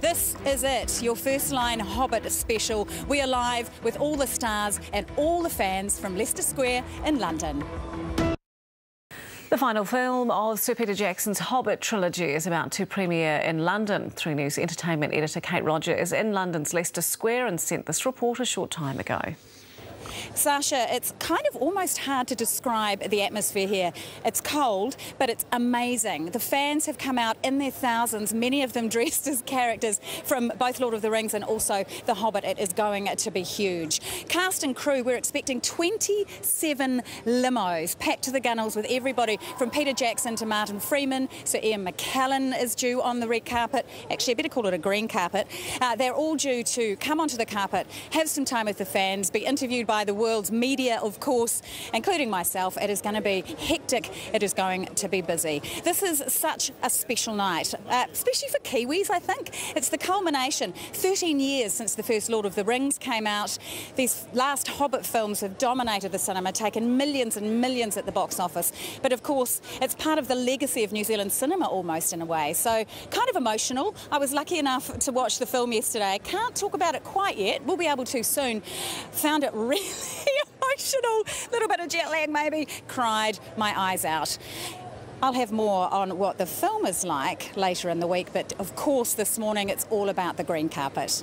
This is it, your First Line Hobbit special. We are live with all the stars and all the fans from Leicester Square in London. The final film of Sir Peter Jackson's Hobbit trilogy is about to premiere in London. 3 News entertainment editor Kate Rodger is in London's Leicester Square and sent this report a short time ago. Sasha, it's kind of almost hard to describe the atmosphere here. It's cold, but it's amazing. The fans have come out in their thousands, many of them dressed as characters from both Lord of the Rings and also The Hobbit. It is going to be huge. Cast and crew, we're expecting 27 limos packed to the gunnels with everybody from Peter Jackson to Martin Freeman. Sir Ian McKellen is due on the red carpet. Actually, I better call it a green carpet. They're all due to come onto the carpet, have some time with the fans, be interviewed by the world's media, of course, including myself. It is going to be hectic. It is going to be busy. This is such a special night, especially for Kiwis, I think. It's the culmination. 13 years since the first Lord of the Rings came out. These last Hobbit films have dominated the cinema, taken millions and millions at the box office. But of course, it's part of the legacy of New Zealand cinema almost in a way. So kind of emotional. I was lucky enough to watch the film yesterday. I can't talk about it quite yet. We'll be able to soon. Found it really emotional, a little bit of jet lag maybe, cried my eyes out. I'll have more on what the film is like later in the week, but of course this morning it's all about the green carpet.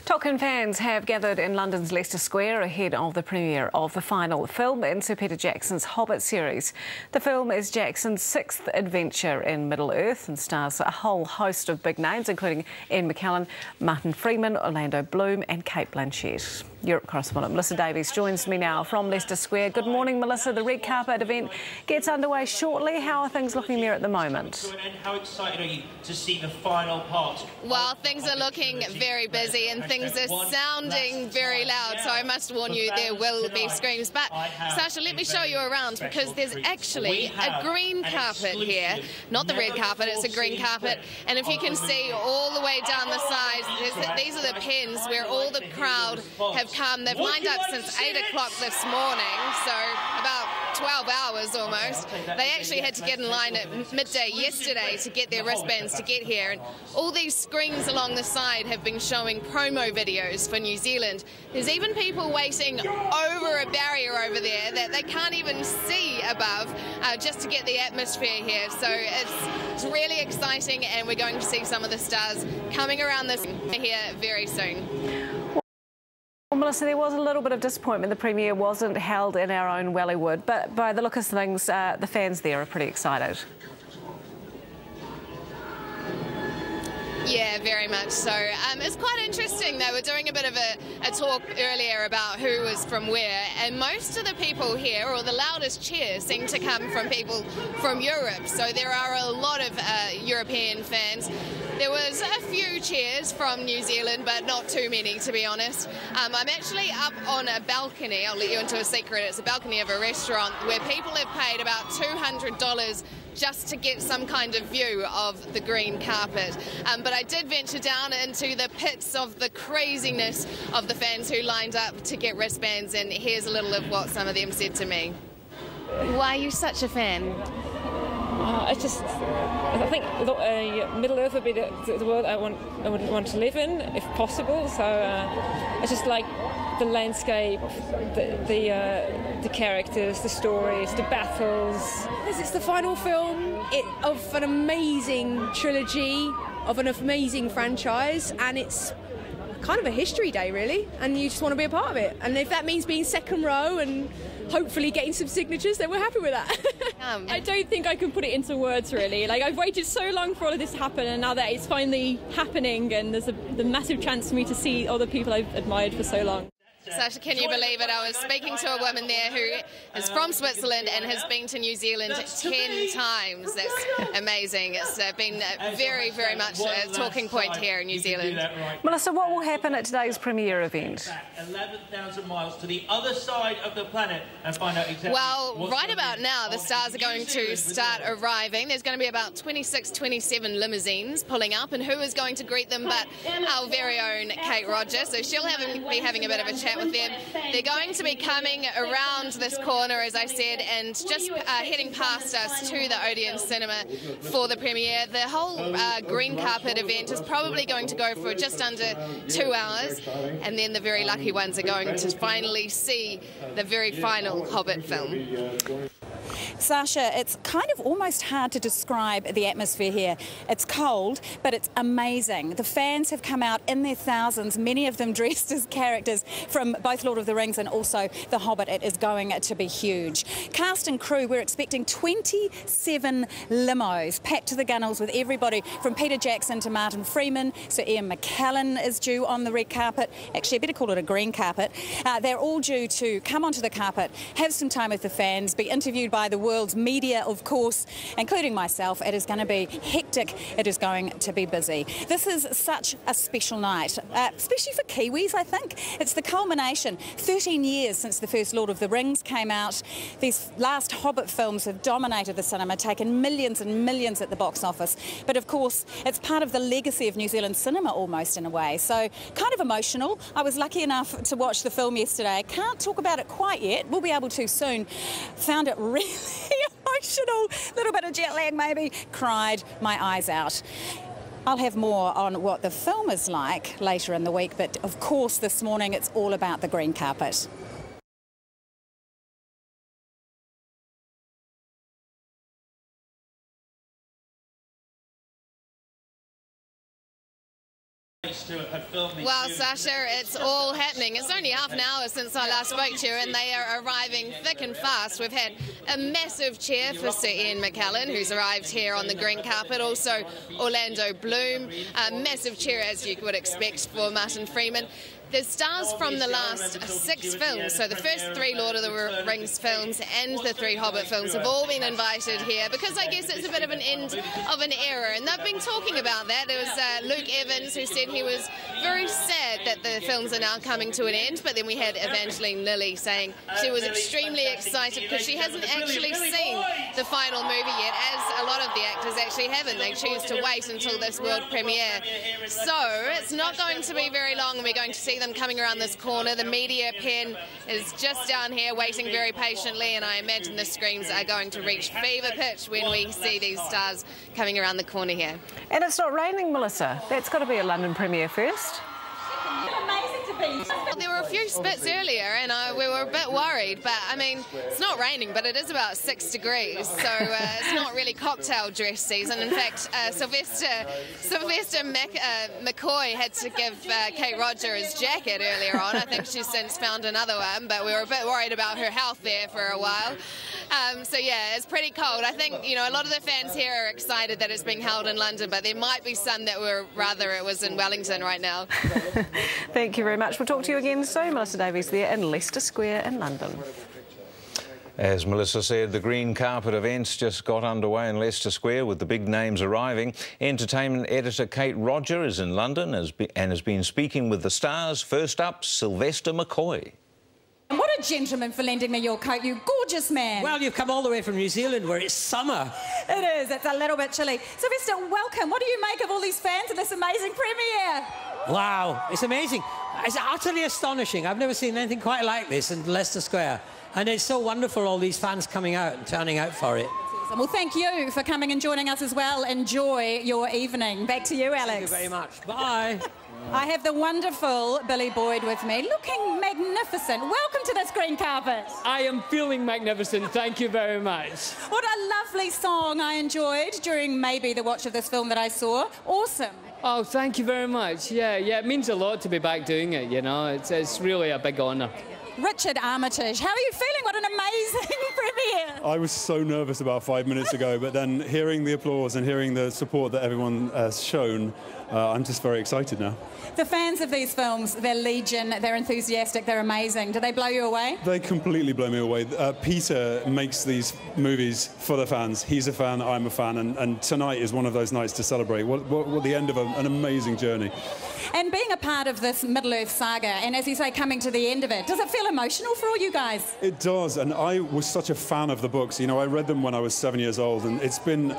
Tolkien fans have gathered in London's Leicester Square ahead of the premiere of the final film in Sir Peter Jackson's Hobbit series. The film is Jackson's 6th adventure in Middle-earth and stars a whole host of big names, including Ian McKellen, Martin Freeman, Orlando Bloom and Cate Blanchett. Europe correspondent Melissa Davies joins me now from Leicester Square. Good morning, Melissa. The red carpet event gets underway shortly. How are things looking there at the moment? And how excited are you to see the final part? Well, things are looking very busy and things are sounding very loud, so I must warn you there will be screams. But Sasha, let me show you around because there's actually a green carpet here. Not the red carpet, it's a green carpet. And if you can see all the way down the sides, these are the pens where all the crowd have come. They've lined up since 8 o'clock this morning, so about 12 hours almost. They actually had to get in line at midday yesterday to get their wristbands to get here. And all these screens along the side have been showing promo videos for New Zealand. There's even people waiting over a barrier over there that they can't even see above just to get the atmosphere here. So it's really exciting, and we're going to see some of the stars coming around this here very soon. Well, Melissa, there was a little bit of disappointment the premiere wasn't held in our own Wellywood, but by the look of things, the fans there are pretty excited. Yeah, very much so. It's quite interesting. They were doing a bit of a talk earlier about who was from where, and most of the people here, or the loudest cheers, seem to come from people from Europe. So there are a lot of European fans. There was a few cheers from New Zealand, but not too many, to be honest. I'm actually up on a balcony. I'll let you into a secret. It's a balcony of a restaurant where people have paid about $200 just to get some kind of view of the green carpet. But I did venture down into the pits of the craziness of the fans who lined up to get wristbands, and here's a little of what some of them said to me. Why are you such a fan? I think Middle-earth would be the world I would want to live in, if possible. So I just like the landscape, the characters, the stories, the battles. It's the final film of an amazing trilogy, of an amazing franchise, and it's kind of a history day, really, and you just want to be a part of it. And if that means being second row and hopefully getting some signatures, then we're happy with that. I don't think I can put it into words, really. Like, I've waited so long for all of this to happen, and now that it's finally happening, and there's the massive chance for me to see all the people I've admired for so long. Sasha, can you believe it? I was speaking to a woman there who is from Switzerland and has been to New Zealand 10 times. That's amazing. It's been very, very much a talking point here in New Zealand. Melissa, what will happen at today's premiere event? 11,000 miles to the other side of the planet and find out exactly. Well, right about now, the stars are going to start arriving. There's going to be about 26, 27 limousines pulling up, and who is going to greet them but our very own Kate Rodger. So she'll be having a bit of a chat with them. They're going to be coming around this corner, as I said, and just heading past us to the Odeon Cinema for the premiere. The whole green carpet event is probably going to go for just under 2 hours, and then the very lucky ones are going to finally see the very final Hobbit film. Sasha, it's kind of almost hard to describe the atmosphere here. It's cold, but it's amazing. The fans have come out in their thousands, many of them dressed as characters from both Lord of the Rings and also The Hobbit. It is going to be huge. Cast and crew, we're expecting 27 limos packed to the gunnels with everybody from Peter Jackson to Martin Freeman. So Ian McKellen is due on the red carpet. Actually, I better call it a green carpet. They're all due to come onto the carpet, have some time with the fans, be interviewed by the world's media, of course, including myself. It is going to be hectic. It is going to be busy. This is such a special night, especially for Kiwis, I think. It's the culmination. 13 years since the first Lord of the Rings came out. These last Hobbit films have dominated the cinema, taken millions and millions at the box office. But of course, it's part of the legacy of New Zealand cinema almost in a way. So kind of emotional. I was lucky enough to watch the film yesterday. Can't talk about it quite yet. We'll be able to soon. Found it really emotional, a little bit of jet lag maybe, cried my eyes out. I'll have more on what the film is like later in the week, but of course this morning it's all about the green carpet. Well, Sasha, it's all happening. It's only half an hour since I last spoke to you, and they are arriving thick and fast. We've had a massive cheer for Sir Ian McKellen, who's arrived here on the green carpet. Also, Orlando Bloom. A massive cheer, as you would expect, for Martin Freeman. The stars from the last 6 films, so the first 3 Lord of the Rings films and the 3 Hobbit films, have all been invited here because I guess it's a bit of an end of an era, and they've been talking about that. There was Luke Evans, who said he was very sad that the films are now coming to an end, but then we had Evangeline Lilly saying she was extremely excited because she hasn't actually seen the final movie yet, as a lot of the actors actually haven't. They choose to wait until this world premiere. So it's not going to be very long, and we're going to see them coming around this corner. The media pen is just down here waiting very patiently, and I imagine the screams are going to reach fever pitch when we see these stars coming around the corner here. And it's not raining, Melissa. That's got to be a London premiere first. Well, there were a few spits earlier, and we were a bit worried, but I mean, it's not raining, but it is about 6 degrees, so it's not really cocktail dress season. In fact, Sylvester McCoy had to give Kate Roger his jacket earlier on. I think she's since found another one, but we were a bit worried about her health there for a while. So yeah, it's pretty cold. I think, you know, a lot of the fans here are excited that it's being held in London, but there might be some that were rather it was in Wellington right now. Thank you very much. We'll talk to you again soon. Melissa Davies there in Leicester Square in London. As Melissa said, the green carpet events just got underway in Leicester Square with the big names arriving. Entertainment editor Kate Roger is in London and has been speaking with the stars. First up, Sylvester McCoy. What a gentleman for lending me your coat, you gorgeous man. Well, you've come all the way from New Zealand where it's summer. It is, it's a little bit chilly. Sylvester, welcome. What do you make of all these fans of this amazing premiere? Wow, it's amazing. It's utterly astonishing. I've never seen anything quite like this in Leicester Square. And it's so wonderful, all these fans coming out and turning out for it. Well, thank you for coming and joining us as well. Enjoy your evening. Back to you, Alex. Thank you very much. Bye. I have the wonderful Billy Boyd with me, looking magnificent. Welcome to this green carpet. I am feeling magnificent. Thank you very much. What a lovely song I enjoyed during maybe the watch of this film that I saw. Awesome. Oh, thank you very much. Yeah, it means a lot to be back doing it, you know. It's really a big honour. Richard Armitage, how are you feeling? What an amazing premiere. I was so nervous about 5 minutes ago, but then hearing the applause and hearing the support that everyone has shown, I'm just very excited now. The fans of these films, they're legion, they're enthusiastic, they're amazing. Do they blow you away? They completely blow me away. Peter makes these movies for the fans. He's a fan, I'm a fan, and tonight is one of those nights to celebrate. What the end of an amazing journey. And being a part of this Middle-earth saga, and as you say, coming to the end of it, does it feel emotional for all you guys? It does, and I was such a fan of the books. You know, I read them when I was 7 years old, and it's been,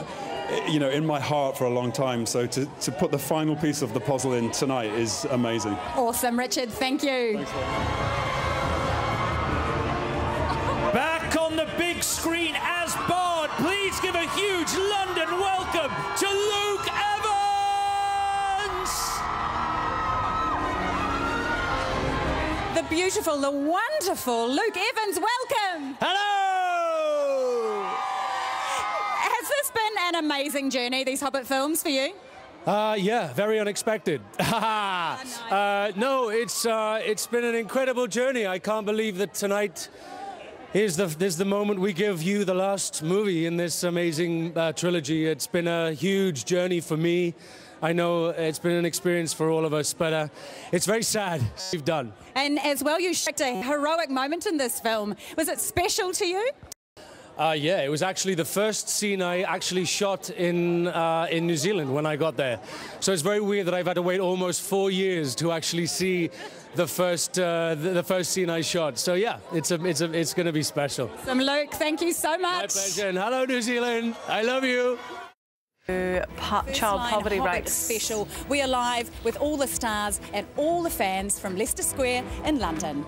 you know, in my heart for a long time. So to put the final piece of the puzzle in tonight is amazing. Awesome, Richard. Thank you. Thanks, big screen as Bard. Please give a huge London welcome to Luke Evans! The beautiful, the wonderful Luke Evans, welcome! Hello! Has this been an amazing journey, these Hobbit films, for you? Yeah, very unexpected. No, it's been an incredible journey. I can't believe that tonight is the moment we give you the last movie in this amazing trilogy. It's been a huge journey for me. I know it's been an experience for all of us, but it's very sad we've done. And as well, you showed a heroic moment in this film. Was it special to you? Yeah, it was actually the first scene I actually shot in New Zealand when I got there. So it's very weird that I've had to wait almost 4 years to actually see the first scene I shot. So yeah, it's going to be special. Luke, thank you so much. My pleasure, and hello New Zealand. I love you. Child poverty Hobbit rates special. We are live with all the stars and all the fans from Leicester Square in London.